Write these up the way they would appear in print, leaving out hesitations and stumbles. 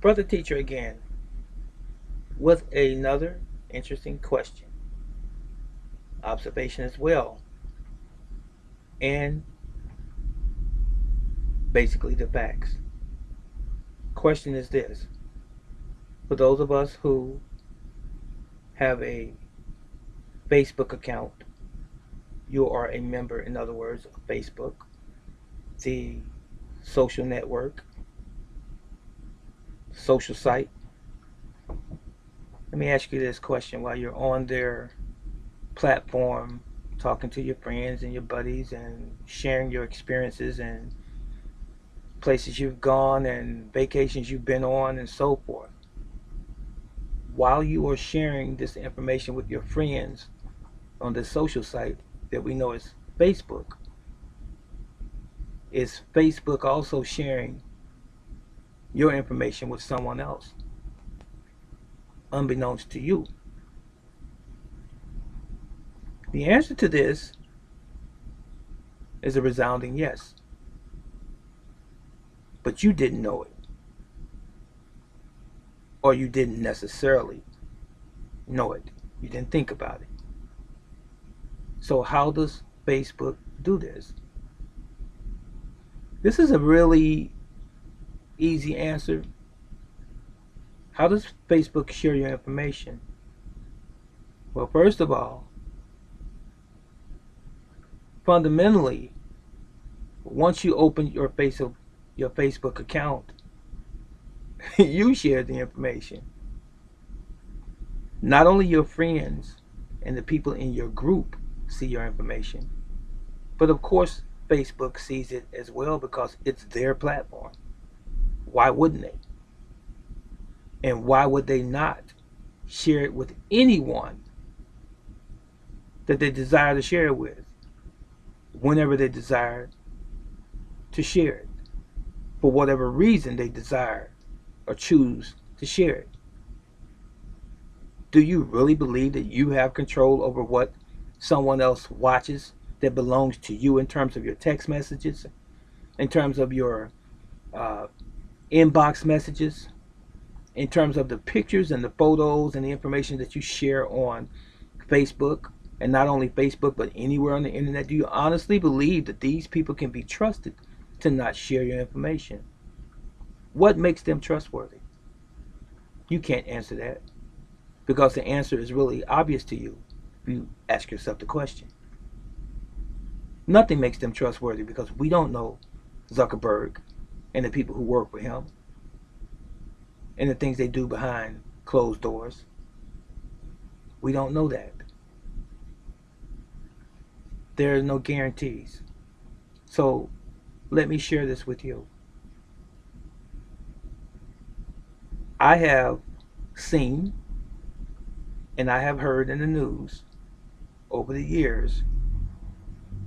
Brother Teacher again with another interesting question, observation as well, and basically the facts. Question is this: for those of us who have a Facebook account, you are a member, in other words, of Facebook, the social network, social site. Let me ask you this question while you're on their platform, talking to your friends and your buddies and sharing your experiences and places you've gone and vacations you've been on and so forth. While you are sharing this information with your friends on the social site that we know as Facebook, is Facebook also sharing your information with someone else, unbeknownst to you? The answer to this is a resounding yes, but you didn't know it, or you didn't necessarily know it. You didn't think about it. So how does Facebook do this? This is a really easy answer. How does Facebook share your information? Well, first of all, fundamentally, once you open your Facebook account, you share the information. Not only your friends and the people in your group see your information, but of course Facebook sees it as well because it's their platform. Why wouldn't they? And why would they not share it with anyone that they desire to share it with, whenever they desire to share it, for whatever reason they desire or choose to share it? Do you really believe that you have control over what someone else watches that belongs to you in terms of your text messages, in terms of your uh, inbox messages, in terms of the pictures and the photos and the information that you share on Facebook, and not only Facebook but anywhere on the internet? Do you honestly believe that these people can be trusted to not share your information? What makes them trustworthy? You can't answer that because the answer is really obvious to you if you ask yourself the question. Nothing makes them trustworthy because we don't know Zuckerberg and the people who work for him and the things they do behind closed doors. We don't know that. There are no guarantees. So let me share this with you. I have seen and I have heard in the news over the years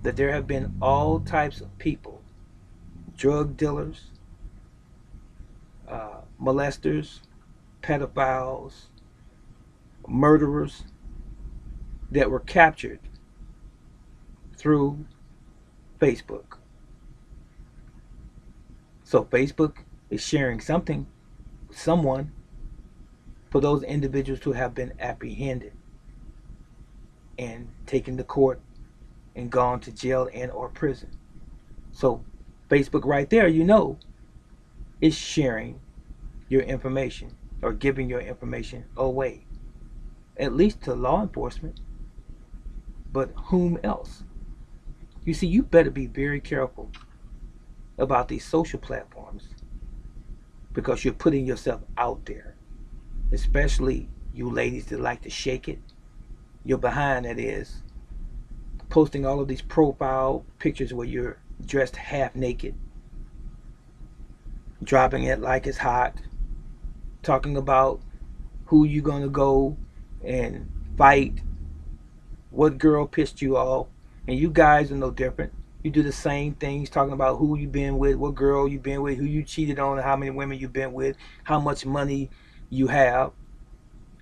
that there have been all types of people, drug dealers, molesters, pedophiles, murderers, that were captured through Facebook. So Facebook is sharing something with someone for those individuals who have been apprehended and taken to court and gone to jail and or prison. So Facebook right there, is sharing your information or giving your information away, at least to law enforcement. But whom else? You see, you better be very careful about these social platforms because you're putting yourself out there, especially you ladies that like to shake it. You're behind, that is, posting all of these profile pictures where you're dressed half naked, dropping it like it's hot, talking about who you're gonna go and fight, what girl pissed you off, and you guys are no different. You do the same things, talking about who you been with, what girl you been with, who you cheated on, how many women you been with, how much money you have,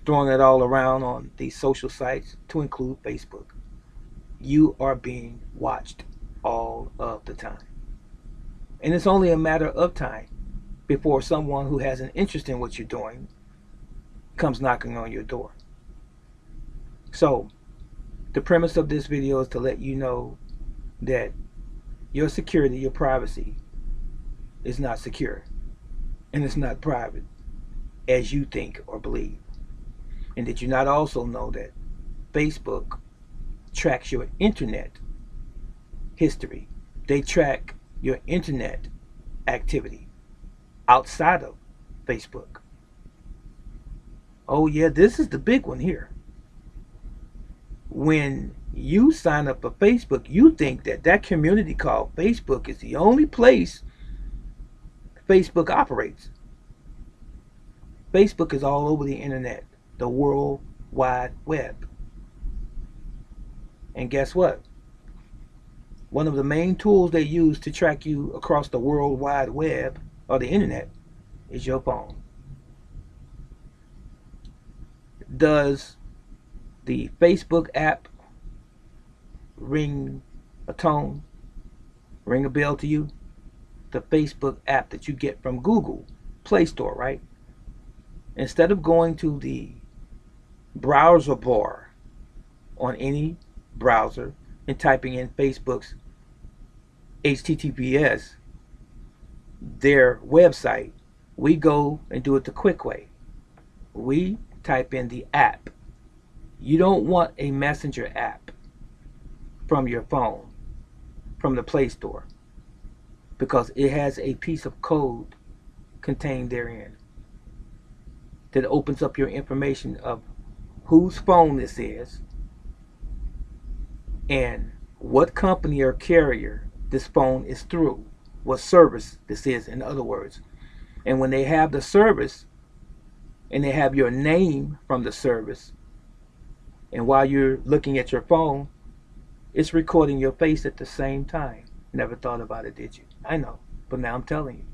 throwing it all around on these social sites, to include Facebook. You are being watched all of the time. And it's only a matter of time before someone who has an interest in what you're doing comes knocking on your door. So the premise of this video is to let you know that your security, your privacy is not secure, and it's not private as you think or believe. And did you not also know that Facebook tracks your internet history? They track your internet activity outside of Facebook. Oh yeah, this is the big one here. When you sign up for Facebook, you think that that community called Facebook is the only place Facebook operates. Facebook is all over the internet, the World Wide Web. And guess what? One of the main tools they use to track you across the World Wide Web or the internet is your phone. Does the Facebook app ring a tone, ring a bell to you? The Facebook app that you get from Google Play Store, right? Instead of going to the browser bar on any browser and typing in Facebook's HTTPS, their website, we go and do it the quick way. We type in the app. You don't want a messenger app from your phone, from the Play Store, because it has a piece of code contained therein that opens up your information of whose phone this is and what company or carrier this phone is through, what service this is, in other words. And when they have the service and they have your name from the service, and while you're looking at your phone, it's recording your face at the same time. Never thought about it, did you? I know, but now I'm telling you.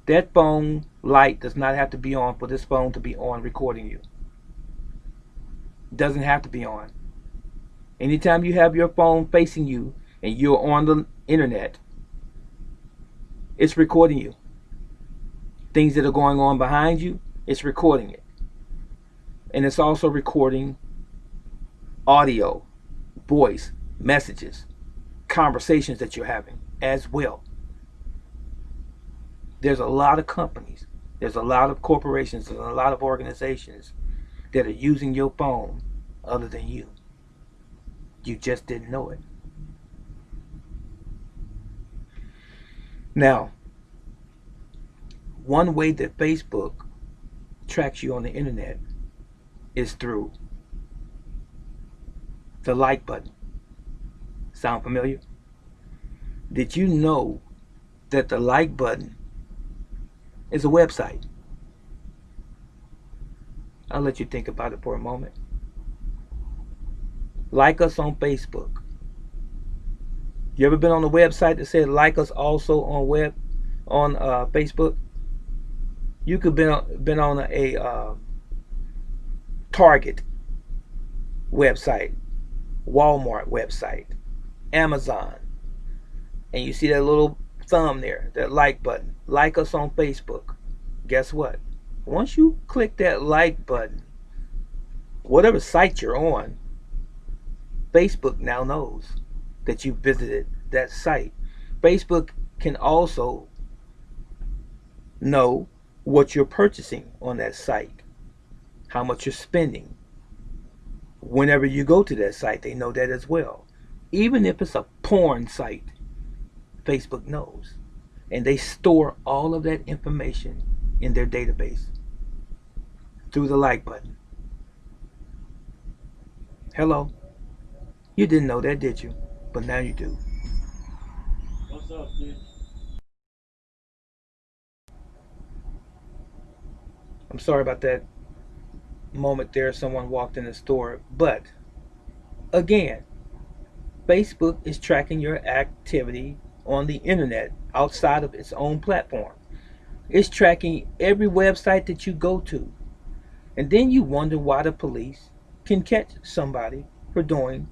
That phone light does not have to be on for this phone to be on recording you. It doesn't have to be on. Anytime you have your phone facing you and you're on the internet, it's recording you. Things that are going on behind you, it's recording it. And it's also recording audio, voice, messages, conversations that you're having as well. There's a lot of companies, there's a lot of corporations, there's a lot of organizations that are using your phone other than you. You just didn't know it. Now, one way that Facebook tracks you on the internet is through the like button. Sound familiar? Did you know that the like button is a website? I'll let you think about it for a moment. Like us on Facebook. You ever been on a website that said like us also on Facebook? You could been on a Target website, Walmart website, Amazon, and you see that little thumb there, that like button. Like us on Facebook. Guess what? Once you click that like button, whatever site you're on, Facebook now knows that you visited that site. Facebook can also know what you're purchasing on that site, how much you're spending. Whenever you go to that site, they know that as well. Even if it's a porn site, Facebook knows. And they store all of that information in their database through the like button. Hello? You didn't know that, did you? But now you do. What's up, dude? I'm sorry about that moment there. Someone walked in the store. But again, Facebook is tracking your activity on the internet outside of its own platform. It's tracking every website that you go to. And then you wonder why the police can catch somebody for doing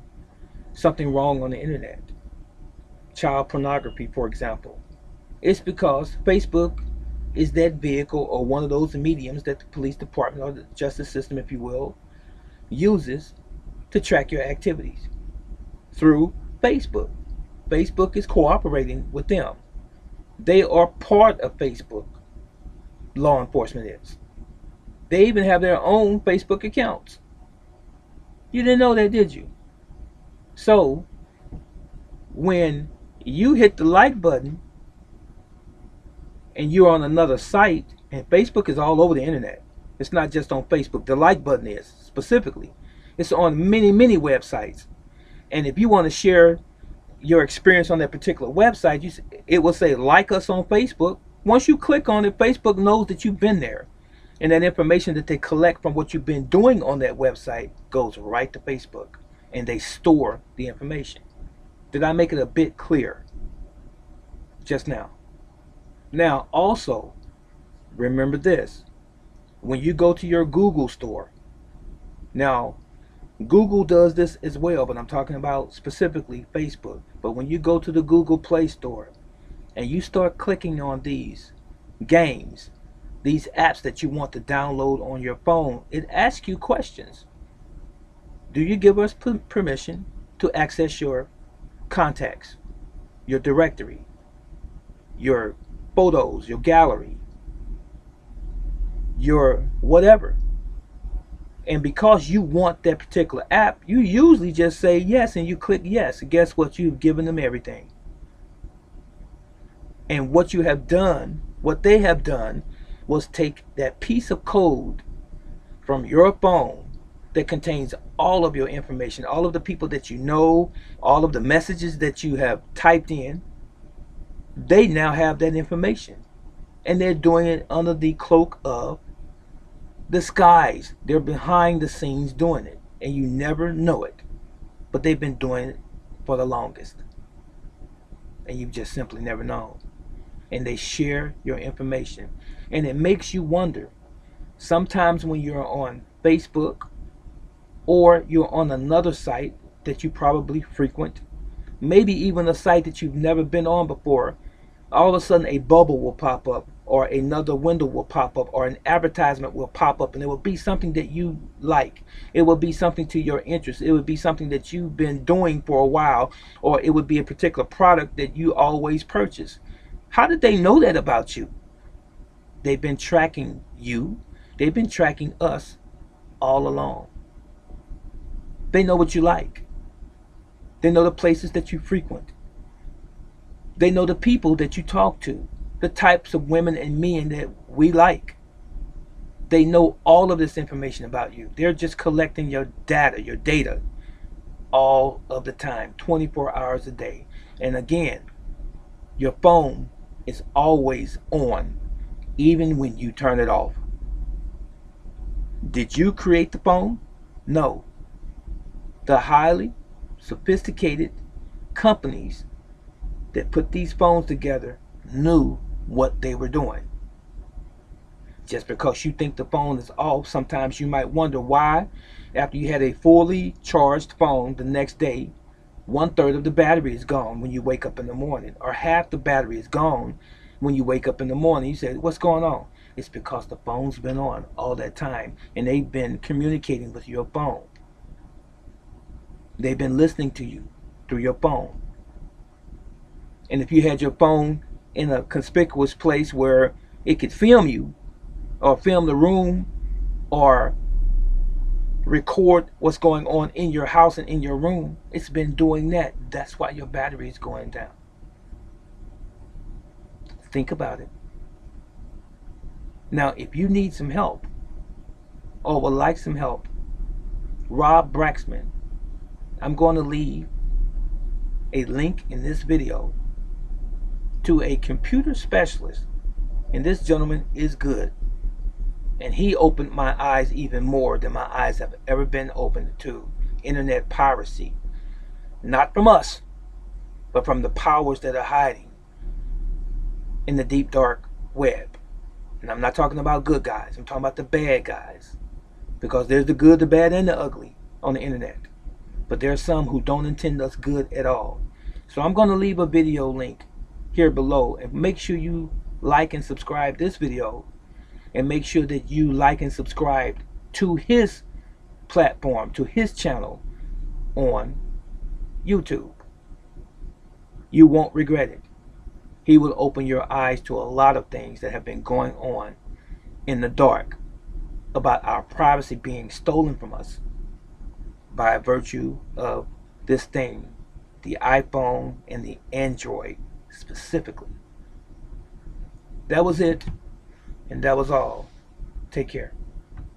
something wrong on the internet. Child pornography, for example. It's because Facebook is that vehicle or one of those mediums that the police department or the justice system, if you will, uses to track your activities through Facebook. Facebook is cooperating with them. They are part of Facebook. Law enforcement is. They even have their own Facebook accounts. You didn't know that, did you? So when you hit the like button and you're on another site, and Facebook is all over the internet. It's not just on Facebook. The like button is specifically. It's on many, many websites. And if you want to share your experience on that particular website, it will say like us on Facebook. Once you click on it, Facebook knows that you've been there. And that information that they collect from what you've been doing on that website goes right to Facebook. And they store the information. Did I make it a bit clear just now? Now, also, remember this. When you go to your Google store, now, Google does this as well, but I'm talking about specifically Facebook. But when you go to the Google Play Store and you start clicking on these games, these apps that you want to download on your phone, it asks you questions. Do you give us permission to access your contacts, your directory, your photos, your gallery, your whatever? And because you want that particular app, you usually just say yes and you click yes. And guess what? You've given them everything. And what you have done, what they have done, was take that piece of code from your phone that contains all of your information, all of the people that you know, all of the messages that you have typed in. They now have that information. And they're doing it under the cloak of disguise. They're behind the scenes doing it. And you never know it. But they've been doing it for the longest. And you've just simply never known. And they share your information. And it makes you wonder. Sometimes when you're on Facebook or you're on another site that you probably frequent, maybe even a site that you've never been on before, all of a sudden a bubble will pop up or another window will pop up or an advertisement will pop up, and it will be something that you like. It will be something to your interest. It would be something that you've been doing for a while, or it would be a particular product that you always purchase. How did they know that about you? They've been tracking you. They've been tracking us all along. They know what you like. They know the places that you frequent. They know the people that you talk to, the types of women and men that we like. They know all of this information about you. They're just collecting your data all of the time, 24 hours a day. And again, your phone is always on, even when you turn it off. Did you create the phone? No. The highly sophisticated companies that put these phones together knew what they were doing. Just because you think the phone is off, sometimes you might wonder why, after you had a fully charged phone the next day, 1/3 of the battery is gone when you wake up in the morning, or half the battery is gone when you wake up in the morning. You say, what's going on? It's because the phone's been on all that time and they've been communicating with your phone. They've been listening to you through your phone. And if you had your phone in a conspicuous place where it could film you, or film the room, or record what's going on in your house and in your room, it's been doing that. That's why your battery is going down. Think about it. Now, if you need some help, or would like some help, Rob Braxman, I'm going to leave a link in this video to a computer specialist, and this gentleman is good, and he opened my eyes even more than my eyes have ever been opened to internet piracy, not from us, but from the powers that are hiding in the deep dark web. And I'm not talking about good guys, I'm talking about the bad guys, because there's the good, the bad, and the ugly on the internet, but there are some who don't intend us good at all. So I'm going to leave a video link here below, and make sure you like and subscribe this video, and make sure that you like and subscribe to his platform, to his channel on YouTube. You won't regret it. He will open your eyes to a lot of things that have been going on in the dark about our privacy being stolen from us by virtue of this thing, the iPhone and the Android specifically. That was it, and that was all. Take care.